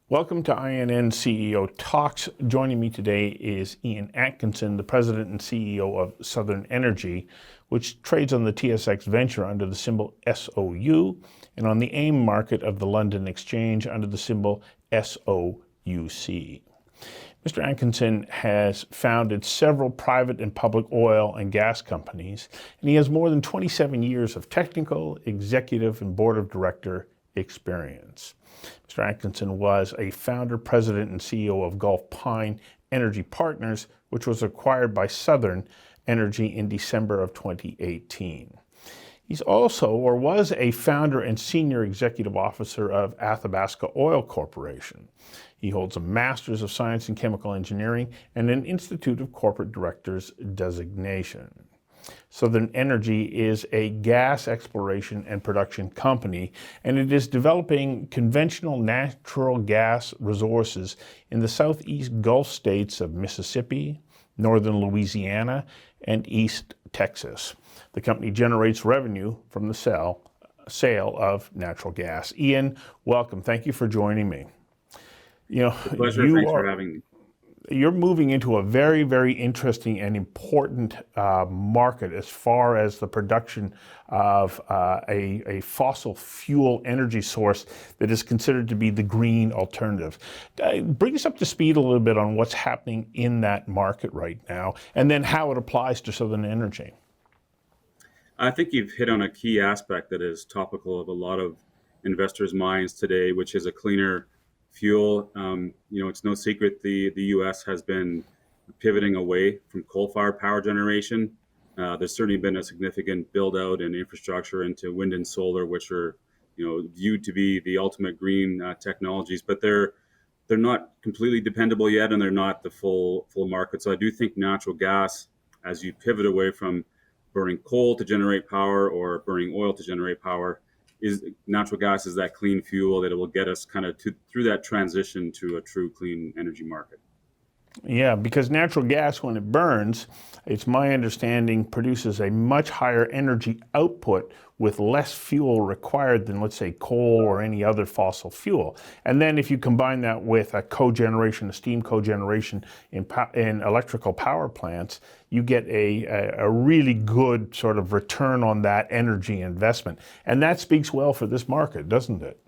Welcome to INN CEO Talks. Joining me today is Ian Atkinson, the President and CEO of Southern Energy, which trades on the TSX Venture under the symbol SOU and on the AIM market of the London Exchange under the symbol SOUC. Mr. Atkinson has founded several private and public oil and gas companies, and he has more than 27 years of technical, executive, and board of director experience. Mr. Atkinson was a founder, president, and CEO of Gulf Pine Energy Partners, which was acquired by Southern Energy in December of 2018. He's also, or was, a founder and senior executive officer of Athabasca Oil Corporation. He holds a Master's of Science in Chemical Engineering and an Institute of Corporate Directors designation. Southern Energy is a gas exploration and production company, and it is developing conventional natural gas resources in the southeast Gulf states of Mississippi, northern Louisiana, and East Texas. The company generates revenue from the sale of natural gas. Ian, welcome. Thank you for joining me. Pleasure. Thanks for having me. You're moving into a very, very interesting and important market as far as the production of a fossil fuel energy source that is considered to be the green alternative. Bring us up to speed a little bit on what's happening in that market right now, and then how it applies to Southern Energy. I think you've hit on a key aspect that is topical of a lot of investors' minds today, which is a cleaner fuel. It's no secret the U.S. has been pivoting away from coal-fired power generation. There's certainly been a significant build-out in infrastructure into wind and solar, which are viewed to be the ultimate green technologies, but they're not completely dependable yet, and they're not the full market. So I do think natural gas, as you pivot away from burning coal to generate power or burning oil to generate power, natural gas is that clean fuel that it will get us kind of through that transition to a true clean energy market. Yeah, because natural gas, when it burns, it's my understanding, produces a much higher energy output with less fuel required than, let's say, coal or any other fossil fuel. And then if you combine that with a cogeneration, a steam cogeneration in electrical power plants, you get a really good sort of return on that energy investment. And that speaks well for this market, doesn't it?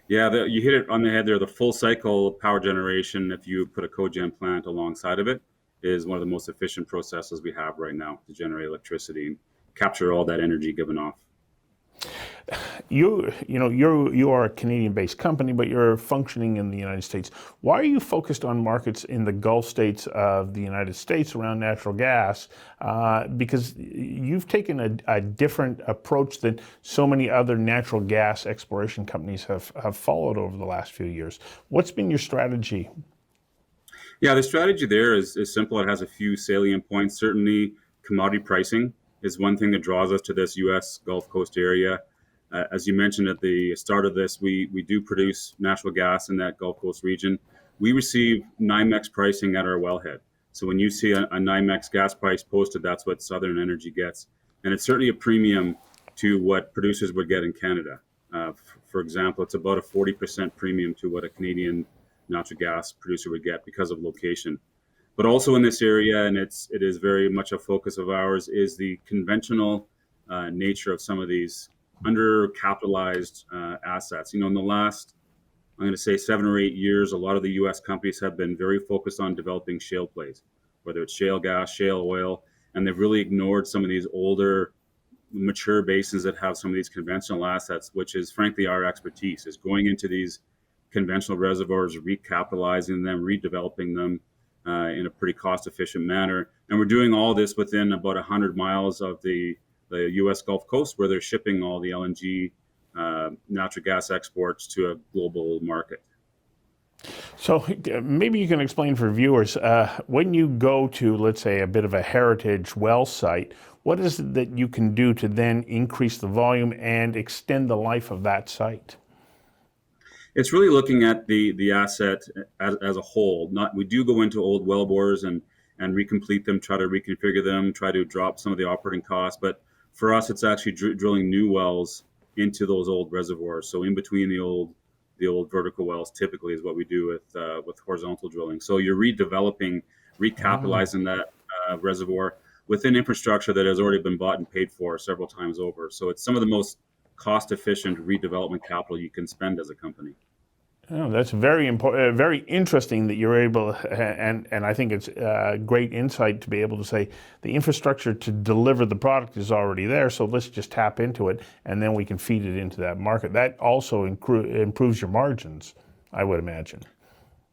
Yeah, you hit it on the head there. The full cycle power generation, if you put a cogen plant alongside of it, is one of the most efficient processes we have right now to generate electricity and capture all that energy given off. You are a Canadian-based company, but you're functioning in the United States. Why are you focused on markets in the Gulf states of the United States around natural gas? Because you've taken a different approach than so many other natural gas exploration companies have followed over the last few years. What's been your strategy? Yeah, the strategy there is simple. It has a few salient points. Certainly, commodity pricing is one thing that draws us to this U.S. Gulf Coast area. As you mentioned at the start of this, we do produce natural gas in that Gulf Coast region. We receive NYMEX pricing at our wellhead. So when you see a NYMEX gas price posted, that's what Southern Energy gets. And it's certainly a premium to what producers would get in Canada. For example, it's about a 40% premium to what a Canadian natural gas producer would get because of location. But also in this area, and it is very much a focus of ours, is the conventional nature of some of these undercapitalized assets. In the last, I'm going to say 7 or 8 years, a lot of the U.S. companies have been very focused on developing shale plays, whether it's shale gas, shale oil, and they've really ignored some of these older, mature basins that have some of these conventional assets, which is frankly our expertise, is going into these conventional reservoirs, recapitalizing them, redeveloping them in a pretty cost-efficient manner. And we're doing all this within about 100 miles of the U.S. Gulf Coast, where they're shipping all the LNG natural gas exports to a global market. So maybe you can explain for viewers, when you go to, let's say, a bit of a heritage well site, what is it that you can do to then increase the volume and extend the life of that site? It's really looking at the asset as a whole. We do go into old well bores and recomplete them, try to reconfigure them, try to drop some of the operating costs. But for us, it's actually drilling new wells into those old reservoirs. So in between the old the old vertical wells typically is what we do with horizontal drilling. So you're redeveloping, Oh. recapitalizing that reservoir within infrastructure that has already been bought and paid for several times over. So it's some of the most cost efficient redevelopment capital you can spend as a company. Oh, that's very important, very interesting that you're able, and I think it's great insight to be able to say the infrastructure to deliver the product is already there, so let's just tap into it, and then we can feed it into that market. That also improves your margins, I would imagine.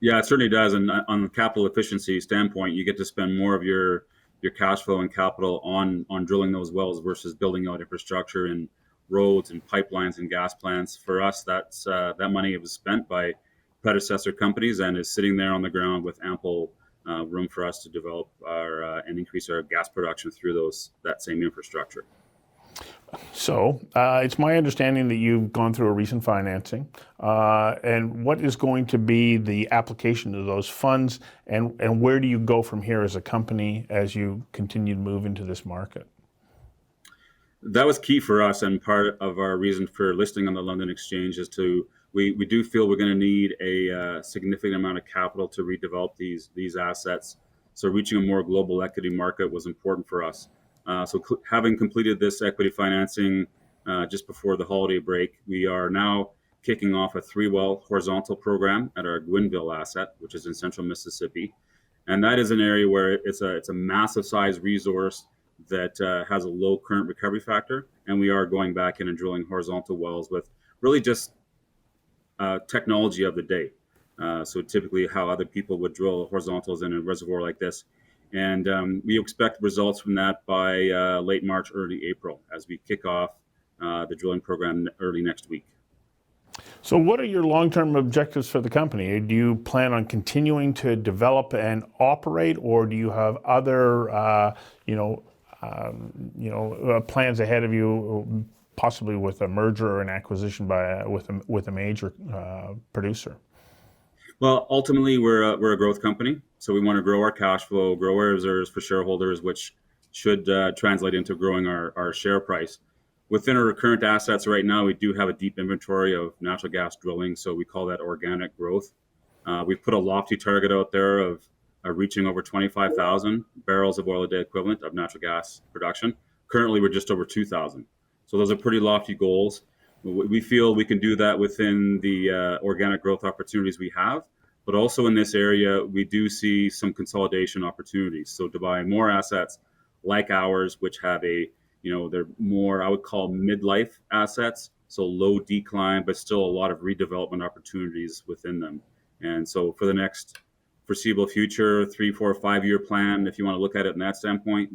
Yeah, it certainly does. And on the capital efficiency standpoint, you get to spend more of your cash flow and capital on drilling those wells versus building out infrastructure and roads and pipelines and gas plants. For us, that money was spent by predecessor companies and is sitting there on the ground with ample room for us to develop our and increase our gas production through that same infrastructure. So it's my understanding that you've gone through a recent financing, and what is going to be the application of those funds, and where do you go from here as a company as you continue to move into this market? That was key for us, and part of our reason for listing on the London Exchange is we do feel we're going to need a significant amount of capital to redevelop these assets. So reaching a more global equity market was important for us. Having completed this equity financing just before the holiday break, we are now kicking off a 3-well horizontal program at our Gwynville asset, which is in central Mississippi. And that is an area where it's a massive size resource that has a low current recovery factor. And we are going back in and drilling horizontal wells with really just technology of the day. So typically how other people would drill horizontals in a reservoir like this. And we expect results from that by late March, early April, as we kick off the drilling program early next week. So what are your long-term objectives for the company? Do you plan on continuing to develop and operate, or do you have other, plans ahead of you, possibly with a merger or an acquisition with a major producer? Well, ultimately, we're a growth company, so we want to grow our cash flow, grow our reserves for shareholders, which should translate into growing our share price. Within our current assets right now, we do have a deep inventory of natural gas drilling, so we call that organic growth. We've put a lofty target out there of reaching over 25,000 barrels of oil a day equivalent of natural gas production. Currently, we're just over 2,000. So those are pretty lofty goals. We feel we can do that within the organic growth opportunities we have, but also in this area, we do see some consolidation opportunities. So to buy more assets like ours, which have they're more, I would call midlife assets, so low decline, but still a lot of redevelopment opportunities within them. And so for the next foreseeable future, 3, 4, 5-year plan, if you want to look at it in that standpoint,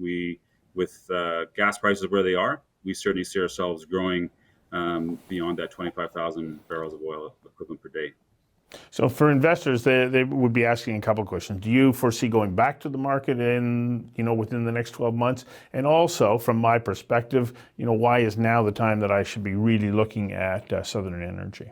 with gas prices where they are, we certainly see ourselves growing beyond that 25,000 barrels of oil equivalent per day. So for investors, they would be asking a couple of questions. Do you foresee going back to the market within the next 12 months? And also, from my perspective, why is now the time that I should be really looking at Southern Energy?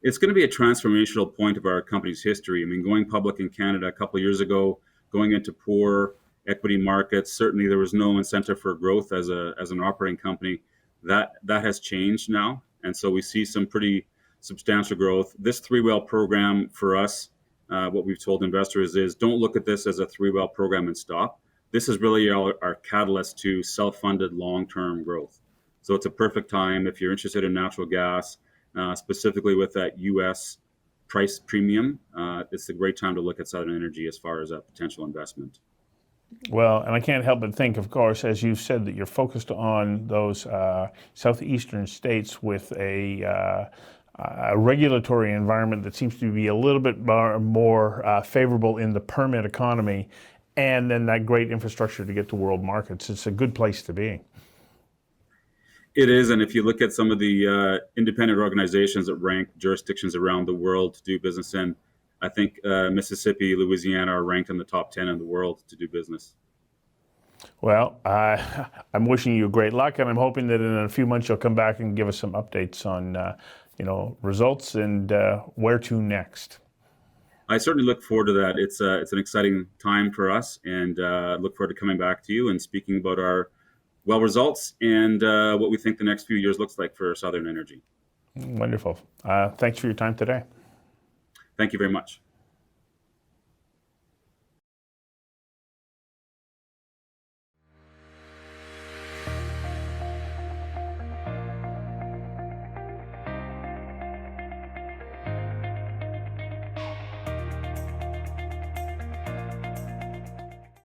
It's going to be a transformational point of our company's history. I mean, going public in Canada a couple of years ago, going into poor equity markets, certainly there was no incentive for growth as an operating company. That has changed now, and so we see some pretty substantial growth. This 3-well program for us, what we've told investors is don't look at this as a 3-well program and stop. This is really our catalyst to self-funded long-term growth. So it's a perfect time if you're interested in natural gas, specifically with that U.S. price premium. It's a great time to look at Southern Energy as far as a potential investment. Well, and I can't help but think, of course, as you've said, that you're focused on those southeastern states with a regulatory environment that seems to be a little bit more favorable in the permit economy, and then that great infrastructure to get to world markets. It's a good place to be. It is, and if you look at some of the independent organizations that rank jurisdictions around the world to do business in, I think Mississippi, Louisiana are ranked in the top 10 in the world to do business. Well, I'm wishing you great luck, and I'm hoping that in a few months you'll come back and give us some updates on results and where to next. I certainly look forward to that. It's an exciting time for us, and look forward to coming back to you and speaking about our well results and what we think the next few years looks like for Southern Energy. Wonderful. Thanks for your time today. Thank you very much.